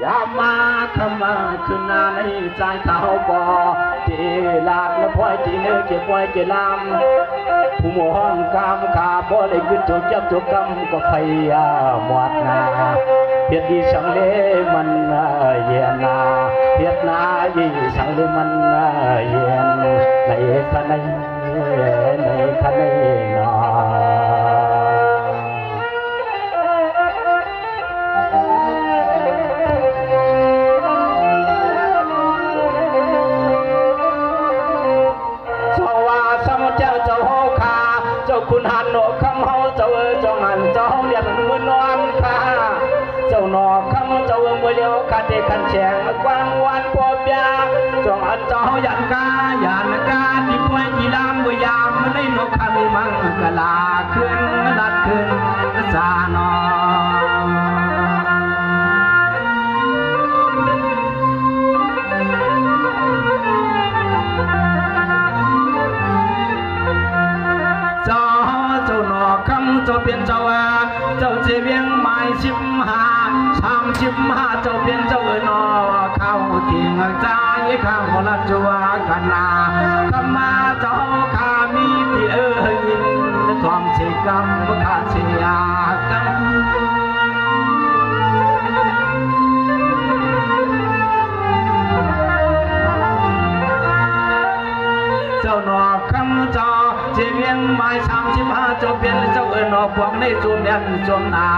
ยามมาคำมาขึ้นนาในใจเขาบ่ที่ลาดและพ่อยที่เนื้อเก็บไว้เก็บลำผู้มองกามขาบ่ได้ขึ้นจบจับจบกำก็พยายามหมดนาเพียรดีสังเลมันเย็นนาเพียรนายีสังเลมันเย็นในคันในคันในนาคุณหันโนคำเฮาเจ้าจงหันเจ้าเรียนมือนอนค่ะเจ้าหนอคำเจ้ามือเลี้ยวคาเดคันแฉงกวางวันปอบยาจงหันเจ้ายันกาที่ป่วยที่ลำบุยามมันได้นกคำมังกะลาขึ้นลัดขึ้นสานอเจ้าเป็นเจ้าเจ้าเจียงไม้15 35เจ้าเป็นเจ้าเนอเข้าเกียงใจข้างละจัวกันนาคำมาเจ้าข้ามีที่ยินความเชกรรมข้าเชียกันเจ้าหนอคำเจ้าเจียงไม้35เจ้าเป็นเจ้าเนอพวกในจุ่มยันจุ่มนา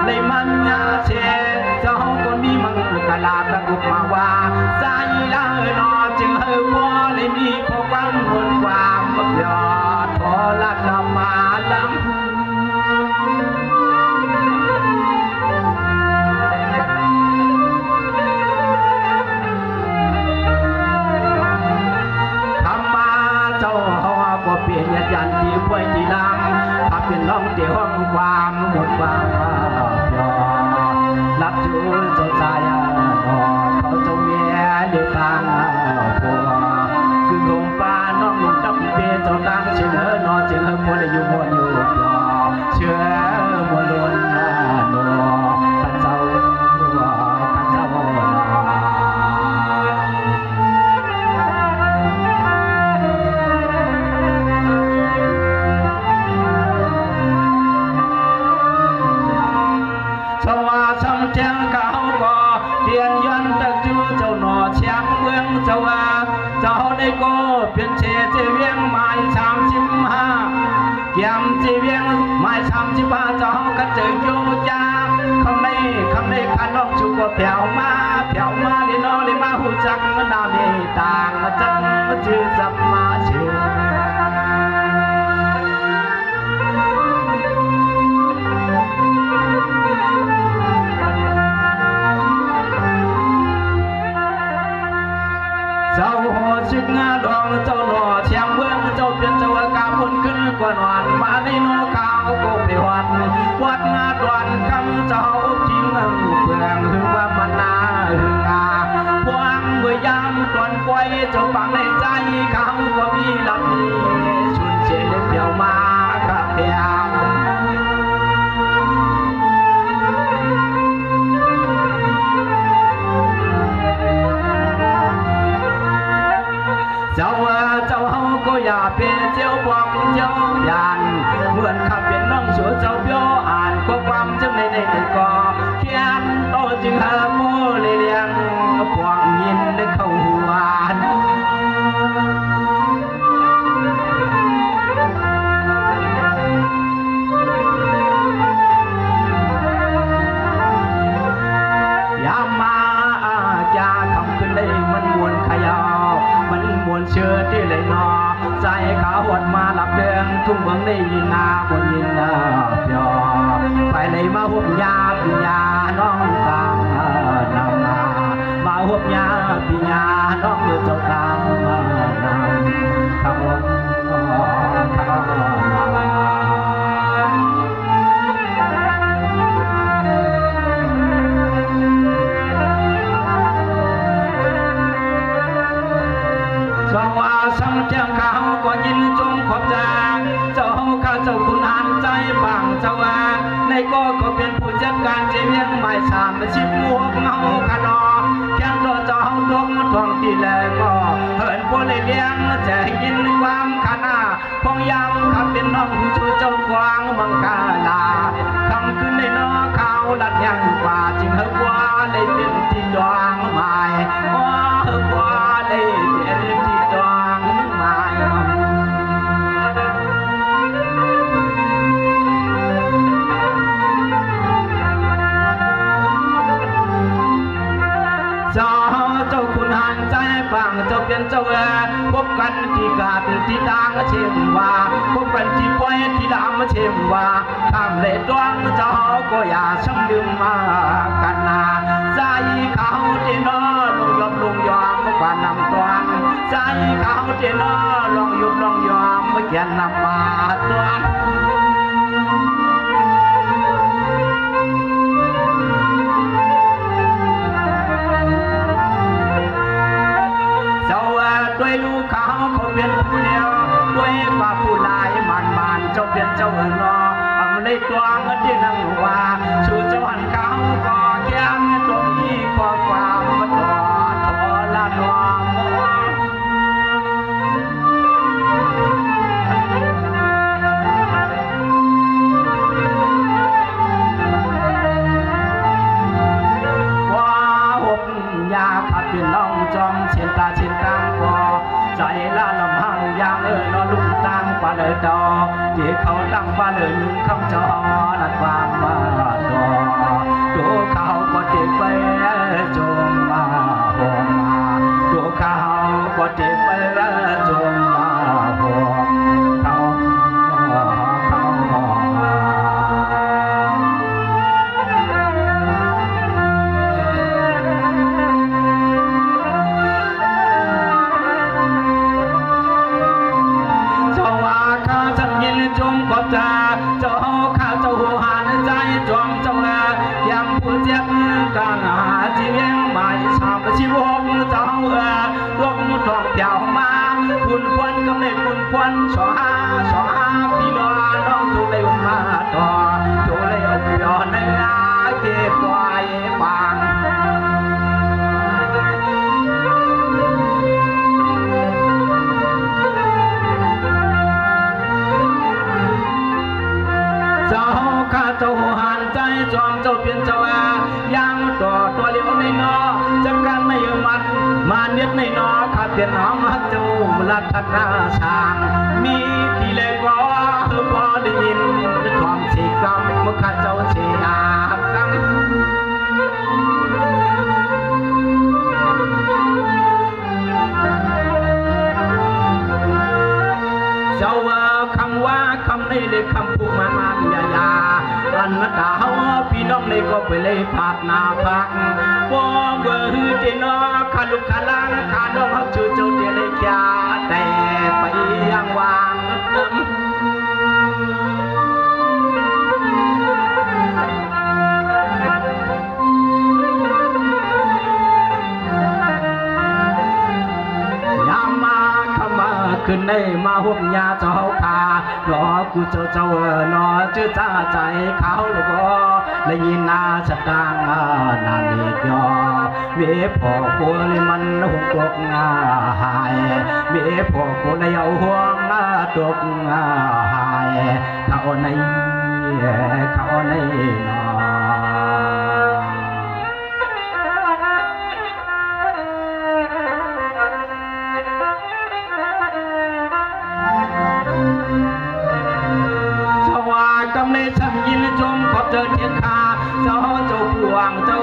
ในมันยาเชเจ้าคนมีมังกลาตะกุบมาว่าใจละนอจึงเฮวัวเลยมีพวกความหุ่นความยอดพอลัดนำมาลำเปลี่ยนยันที่ป่วยที่ลำถ้าเป็นน้องที่ห้องความหมดความยอรับจูเจ้าใจเขาเจ้าเมียเดือดทางผัวคือลงป่าน้องลงตับเปียเจ้าตั้งเชื่อนอเชื่อมัวได้อยู่มัวอยู่เชื่อมัวล้นนัวขันเจ้าเจ้าเขาก็เตียนยันตะจูเจ้าหนอเชียงเมืองเจ้าได้ก็เปลี่ยนเชเจเวียงไม้35เกี่ยมเจเวียงไม้35เจ้าก็เจอโยจาคำในขันน้องจูก็แผ่วมาเลยน้อเลยมาหูจักมันนาเมตางจังจื้อจับมาเชื่อเจ้าหัวชิดงาดองเจ้าหนอเชียงเมืองเจ้าเป็นเจ้ากาบุญขึ้นกว่านอนมาในโนขาวก็ไปวัดงาดวนคำเจ้าทิ้งเปลืองถึงว่ามันนาพวงเมื่อยามตอนปล่อยเจ้าฟังในใจเขาก็มีลำนี้ชุนเจเล็บเดี่ยวมากับเพียงเจ้าเฮาก็อย่าเป็นเจ้าปองเจ้ายันเหมือนขับเป็นน้องสัวเจ้าเบี้ยวอ่านข้อความจึงในก่อเขียนโตจึงหาโมเลยเลี้ยงพวงยินได้เข้าหวานยามมาจาคำขึ้นได้มันมวนขยาวมันมวนเชื่อที่เลยนอใจขาหดมาหลับเดืองทุ่งเมืองได้ยินนาบนยินนาเปียวไปเลยมาหุบยาปียาน้องตามนำมาหุบยาปียาน้องเจ้าตามนำเขาสังเจ้าเขาก็ยินจงขอบใจเจ้าข้าเจ้าคุณหันใจบังเจ้าในก็เป็นผู้จัดการเจีย มังกาลาคำขึ้นในนอเขาลัดยังกว่าจึงเฮกว่าได้เป็นที่ดวงหมายว่าเฮกว่าได้เป็นที่ดวงหมายเจ้าคุณหันใจฟังเจ้าเป็นเจ้าพบกันที่กาดที่ดังเช่นว่าพบกันที่ป่วยที่ดำเช่นว่าข้ามเลดวงเจ้าก็อย่าช่างลืมมากันนาใจเขาเจนอลงยอมลงยอมกว่านำตอนใจเขาเจนอลองยุบลองยอมเมื่อแก่นำมาตัวด้วยลูกเขาเป็นผู้เดียวด้วยว่าผู้ลายมันเจ้าเป็นเจ้าเอิ้นนออำเลยตัวเงินที่นั่งว่าชูเจ้าหันเขาก็แก้มตรงนี้ก็ความมันทรนอว่าหบยาขับเป็นน้องจอมเชียนตาเชียนตามก็ใจละลำหังยางนอลุกตั้งปาเลยดอที่เขาตั้งปาเลยนึงคำจอนัดวางมาดอดูเขาก็เจ็บไปจมมาหงมาดูเขาก็เจ็บไปจมมาหงเขาจงก็จะเจ้าข้าเจ้าหัวหันใจจอมเจ้ายังผู้เจ็บกางหาจีเวียงหมายชาบชีวงเจ้าลงทองเปี่ยวมาคุณควันกำเนิดคุณควันชอหาพี่น้องน้องถูกเลยมาต่อถูกเลยเอาย้อนในเก็บไว้บางเจ้าข้าเจ้าหันใจจอมเจ้าเปลี่ยนเจ้ายังต่อตัวเลี้ยวในนอจับกันไม่มัดมาเนียดในนอข้าเปลี่ยนน้องฮักเจ้าลัดทักนาช่างมีที่เล็กก็พอได้ยินความเสียกรรมเมื่อข้าเจ้าเสียกรรมเจ้าคำว่าคำในเล็กคำพูดมายายาอันนัดดาวพี่น้องในก็ไปเลยผาดนาพักบ่เบอร์เจนอขาลุกขาลังขาดองฮักจูเจ้าเดียเลยแค่แต่ไปยังวางขึ้นในมาหุบยาเจ้าขาหลอกูเจ้านอจื้อจ้าใจเขาลูกได้ยินนาชะตางนานเลียอเมีพอกูเลยมันหุบตกหายเมีพอกูเลยเอาห่วงตกหายเขาในนอกำเนิดฉันยินจมขอบเจอเทียนคาเจ้าพวงเจ้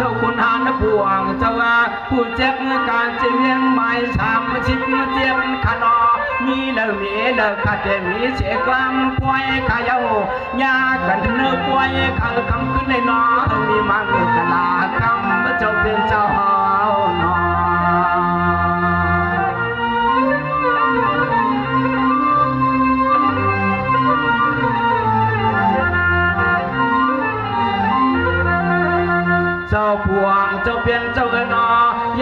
าคุณหานพวงเจ้าผู้เจ็บการเจียงไม้ชามชิบเจ็บขนอมีเลิกขาเจมีเสียความป่วยขายายากันเนื้อป่วยข้างคำขึ้นในนอมีมังกลาคำเจ้าเป็นเจ้านอเจ้าพวงเจ้าเปลี่ยนเจ้าเนอ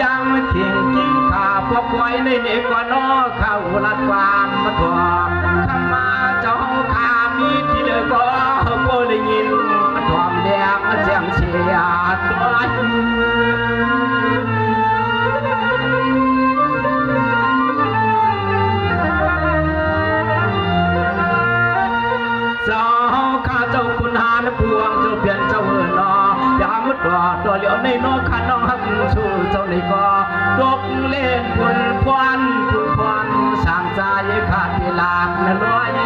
ยังเข่งกิ้งขาพวกไว้ในเด็กกว่านอเข้าลัดความมาถั่วขมาเจ้าขามีที่เลิกก็โบได้ยินถ่วมแดงแจ้งเชียร์ตัวเจ้า ก็ตัวเหลียวในนอกขันน้องหักสู้เจ้าในก็ดกเล่นพุ่นพวนสร้างใจขาดเวลาและลอยน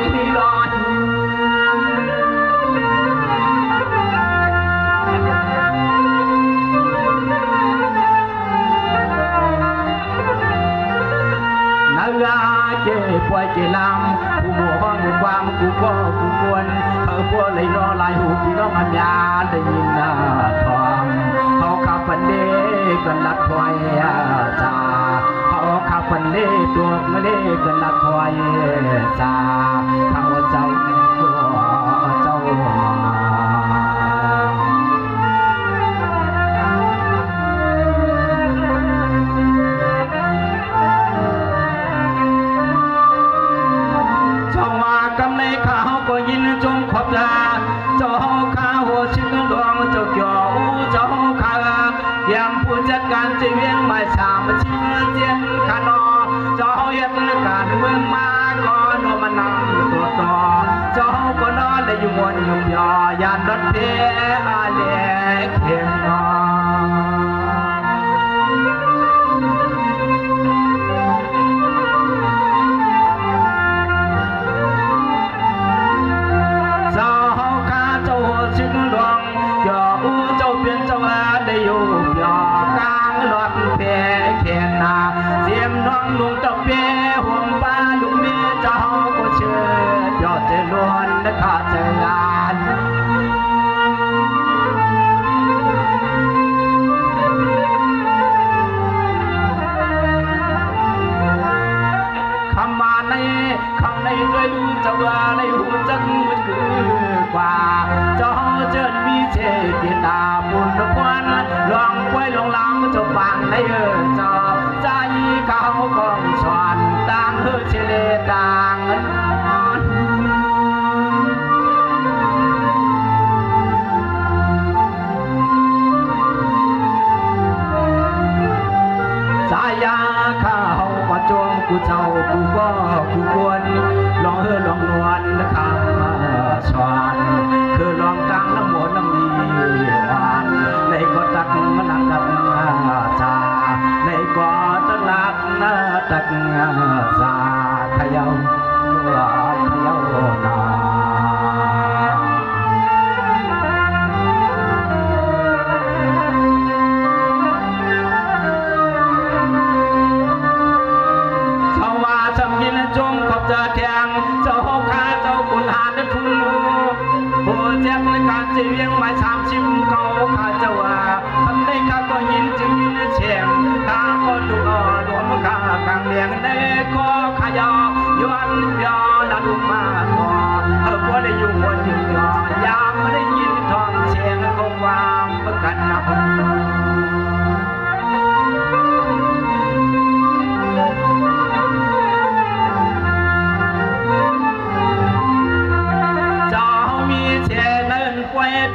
างาเจ็บป่วยเจลำผู้มัวห้องความกูก็กูควรพวกเลยรอลายหูพี่น้องอัญญาได้ยินทองเขาขับปันเล่กันลัดคอยจ่าเขาขับปันเล่ตัวมาเล่กันลัดคอยจ่าเขาเจ้าก็ยินจงขอบตาเจ้าข้าหัวชิงดวงเจ้าเกี่ยวเจ้าข้ายามผู้จัดการจะเวียงไม่สามชิงเจียนขานอเจ้าเฮ็ดการเมืองมาก็นมันนำตัวต่อเจ้าก็นอนได้อยู่มวนยุ่งยอยานรถเพียอาเล็กเข้มนอได้อยู่ยอกลางรถเพียแค่นาเสียมน้องลุงตะเปียห่วงป้าลุงเมียเจ้าก็เชื่อยอดเจริญและขาดใจงานคำมาในด้วยดูเจ้าว่าในหูจักมันคือกว่าเจ้าเจิดมีเจตินาบุญควันลองไว้ลงลางเจ้าฟังในเจ้าใจเขากองสอนต่างเชเลต่างสายาข้าเขาก็จงกูเจ้ากูก็กูควรลองลองนวลคำสอนคือลองกลางน้ำมนต์น้ำมีหวานในก็ตักมันตักจาในก็ตักลักตักจาขยาวนาจงขอบจะแทงเจ้าข้าเจ้าคุณหาได้ทุนโบแจ้งในการจะเวียงไม้สามชิมเขาข้าเจ้าว่าทำได้ข้าก็ยินจึงยินเชียงข้าก็ดูหลวมข้ากลางเลียงได้ก็ขยย้อนยอดันมาต่อก็ได้อยู่วันยิ่งยอยามไม่ได้ยินทองเชียงก็วางประกันนะ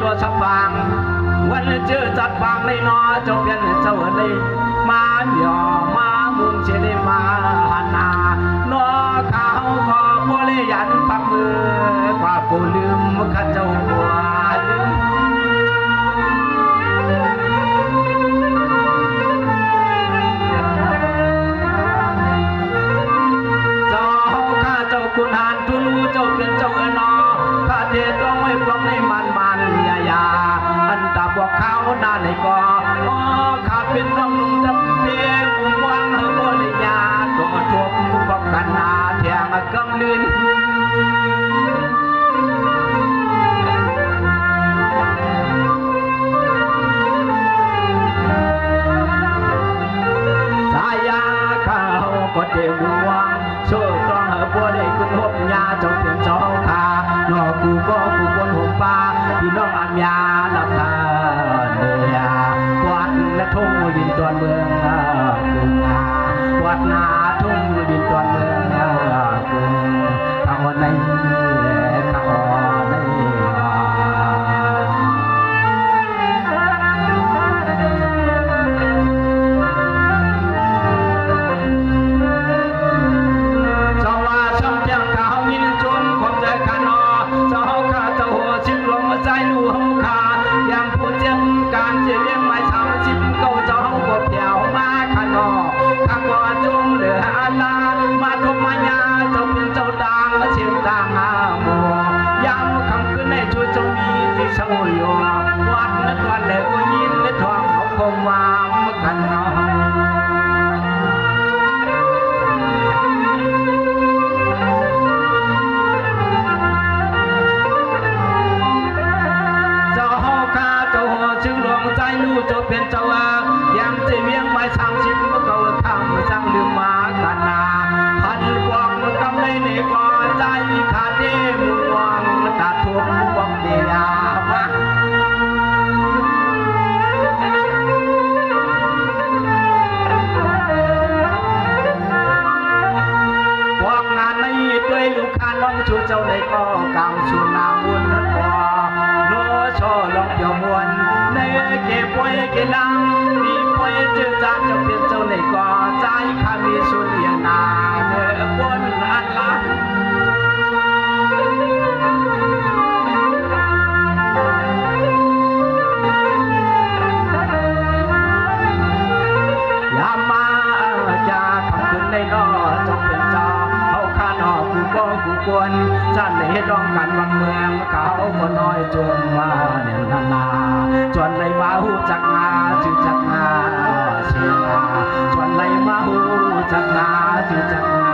ตัวสว่างวันเจอจัดฟางในนอเจ้าเป็นเจ้าเลยมาหย่อมามุงเชลมาหานานอเขาขอพลยันปักมือกว่ากูลืมข้าเจ้าบัวลืมเจ้าข้าเจ้าคุณหานทุลูเจ้าเป็นเจ้าอนอข้าเทต้องไม่ปลงในมันอันตาบอกเขาหน้าในก่อข้าเป็นน้องลุงจำเพียงวางเฮบริยาตัวทั่วผู้บอกกันนาเทียงกำลืนสายาเขาก็เดือดวางโชคต้องเฮบริคุณหบยาเจ้าเพียงเจ้าขานอกูก็กูบนหัวป้าพี่น้องอัญญาลับตาเนียวัดและทุ่งดินตอนเมืองกรุงวัดนาทุ่งดินตอนเมืองกรุงเขาในใจลูกขายังผู้เจ็บการเจ องใจลู่จะเป็นเจ้ายังจะเวียงไม้30ก็คำสั่งลืมมากันนาพันกวางกำไรในก่อใจขาดเด้มุงวังตาทุกวังเดียมาพวกงานในด้วยลูกค้าน้องชูเจ้าในก็กำชูนาบุญก่อโนชอลองเกี่ยวมวนในเก็บไว้เก็บลังดีไว้เจอจานจะเป็นเจ้าในก็ใจข้ามีสุเลียนาเนื้อบนอันละยามมาจะคำคืนในนอจงเป็นเจ้าเขาข้านอกูก็กูควรจันในร้องกันวังเมืองเขาก็น้อยจงมาเนี่ยนาจวนในมาหูจักนาจึงจักนาเชียงจวนในมาหูจักนาจึงจักนา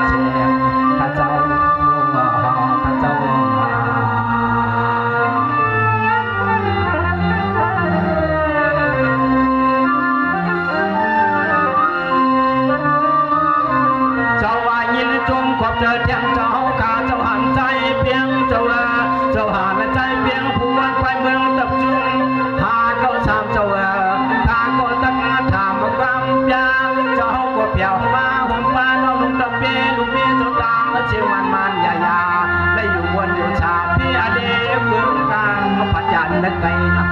เชียงข้าเจ้าข้าเจ้าเจ้าว่ายินจงขอบเจอเทียงเจ้าข้าเจ้าหันใจเพียงเจ้าหันใจเพียงผู้วันไปเมืองตับจุงหาเจ้าสามเจ้าข้าก็ตั้งถามความยาเจ้าก็เพียวมาห่มฟ้าน้องลุงตะเปียลูกเมียเจ้าตามเชี่ยวมันยายาได้อยู่บนอยู่ชาพี่อเดเมืองกลางปัจจันนึกไกลนะ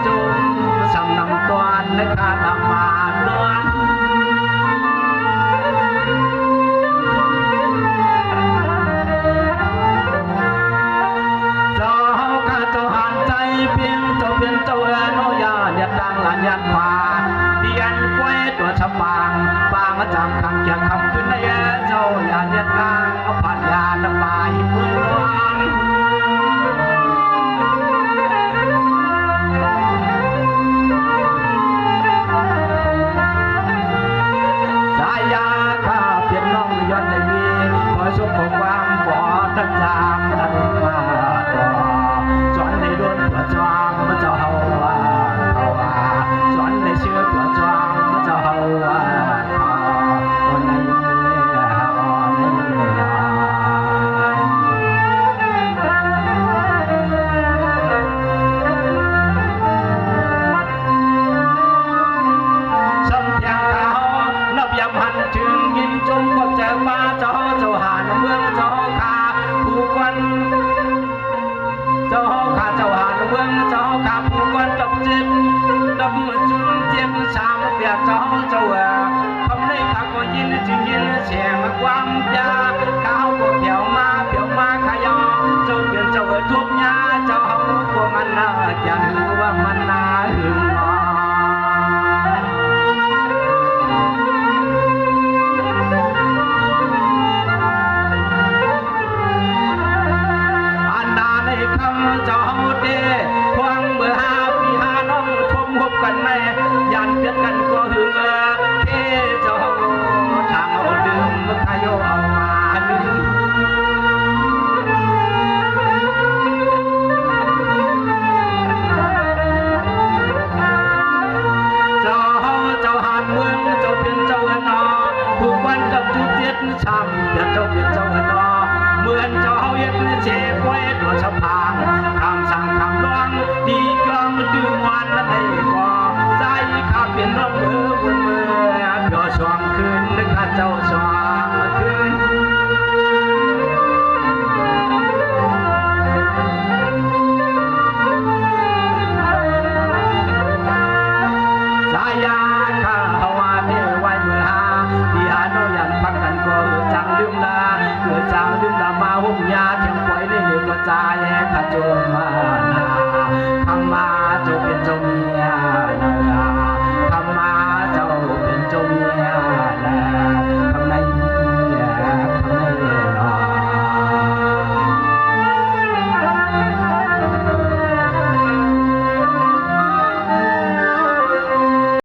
จุงสั่งนำตัวในข้านำมาล้วนเจ้าข้าเจ้าหันใจเพียงเจ้าเป็นเจ้าโนยาเนี่ยดังหลานยันฟ้าเดียนกล้วยตัวฉบางบางจำคำเกียงคำขึ้นในเจ้าอย่าเนี่ยดังผ่านยาละบายมือล้วนสุขความบ่ตั้งจามนั้นมาต่อจอนในดวนเผื่อจวงมาเจ้าเฮาจอนในเชื่อเผื่อจวงมาเจ้าเฮาในสัมเพียงเขานับยำหันถึงยินจงก็เจอมาเจ้าหาเมืองเจ้าข้าผู้ควันเจ้าข้าเจ้าหาเมืองเจ้าข้าผู้ควันดับจิตดับจุนเจียนสามเปียเจ้าคำในข้าก็ยินจึงยินเสียงความยาข้าวก็เพียวมาขยอเจ้าเปลี่ยนเจ้าทุกยาเจ้าพวกมันน่าจะหือว่ามันน่าหึงเจ้าเด้ควงเมื่อ5 ปี5น้องทมหบกันแม่ยันเกิดกันก็หึงเท่เจ้าทางเอาดื่มขยโยเอามาลืมเจ้าหันเมืองเจ้าเป็นเจ้านอผู้ควันกับจุดเจ็ดช้ำเจ้าเป็นเจ้านอเหมือนเจ้าเย็ดเจ็บไว้ตัวสะพา